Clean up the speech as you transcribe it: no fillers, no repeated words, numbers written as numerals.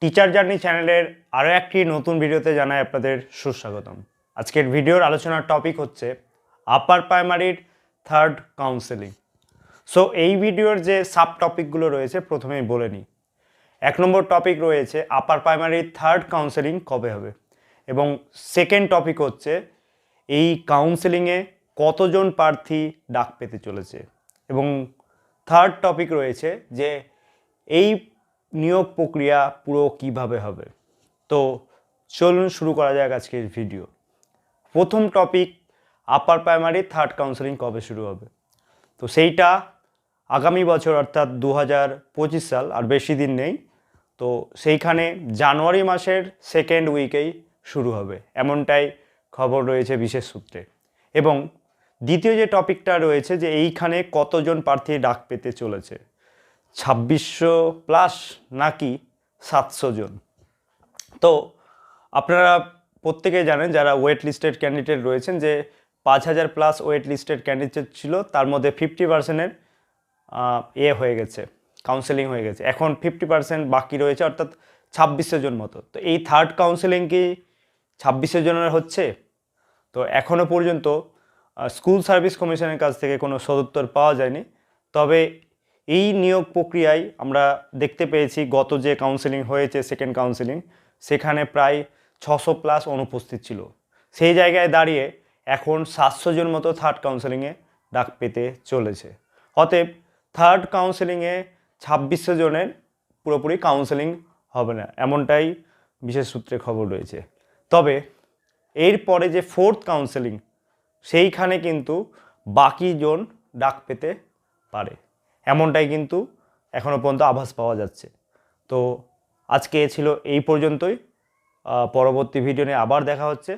Teacher journey চ্যানেলের আরও একটি নতুন ভিডিওতে জানাই আপনাদের সুস্বাগতম। আজকের ভিডিওর আলোচনার টপিক হচ্ছে আপার প্রাইমারির থার্ড কাউন্সেলিং। সো এই ভিডিওর যে সাব টপিকগুলো রয়েছে প্রথমেই বলে নিই। 1 নম্বর টপিক রয়েছে আপার প্রাইমারির থার্ড কাউন্সেলিং কবে হবে, এবং সেকেন্ড টপিক হচ্ছে এই কাউন্সেলিংয়ে কতজন প্রার্থী ডাক পেতে চলেছে, এবং থার্ড টপিক রয়েছে যে এই নিয়োগ প্রক্রিয়া পুরো কিভাবে হবে। তো চলুন শুরু করা যাক আজকের ভিডিও। প্রথম topic, upper primary third counselling কবে শুরু হবে। তো সেইটা আগামী বছর অর্থাৎ 2025 সাল, আর বেশি দিন নেই। তো সেইখানে জানুয়ারি মাসের সেকেন্ড উইকেই শুরু হবে, এমনটাই খবর রয়েছে বিশেষ সূত্রে। এবং দ্বিতীয় যে টপিকটা রয়েছে যে এইখানে কতজন প্রার্থী ডাক পেতে চলেছে, 2600 প্লাস নাকি 700 জন। তো আপনারা প্রত্যেকেই জানেন, যারা ওয়েট লিস্টেড ক্যান্ডিডেট রয়েছেন, যে 5000 প্লাস ওয়েট লিস্টেড ক্যান্ডিডেট ছিল, তার মধ্যে 50%-এর হয়ে গেছে, কাউন্সেলিং হয়ে গেছে। এখন 50% বাকি রয়েছে, অর্থাৎ 2600 জন মতো। তো এই থার্ড কাউন্সেলিং কি 2600 জনের হচ্ছে? তো এখনও পর্যন্ত স্কুল সার্ভিস কমিশনের কাছ থেকে কোনো সদুত্তর পাওয়া যায়নি। তবে এই নিয়োগ প্রক্রিয়ায় আমরা দেখতে পেয়েছি গত যে কাউন্সেলিং হয়েছে, সেকেন্ড কাউন্সেলিং, সেখানে প্রায় 600 প্লাস অনুপস্থিত ছিল। সেই জায়গায় দাঁড়িয়ে এখন 700 জন মতো থার্ড কাউন্সেলিংয়ে ডাক পেতে চলেছে। অতএব থার্ড কাউন্সেলিংয়ে 2600 জনের পুরোপুরি কাউন্সেলিং হবে না, এমনটাই বিশেষ সূত্রে খবর রয়েছে। তবে এরপরে যে ফোর্থ কাউন্সেলিং, সেইখানে কিন্তু বাকি জন ডাক পেতে পারে, এমনটাই কিন্তু এখনও পর্যন্ত আভাস পাওয়া যাচ্ছে। তো আজকে ছিল এই পর্যন্তই। পরবর্তী ভিডিও নিয়ে আবার দেখা হচ্ছে।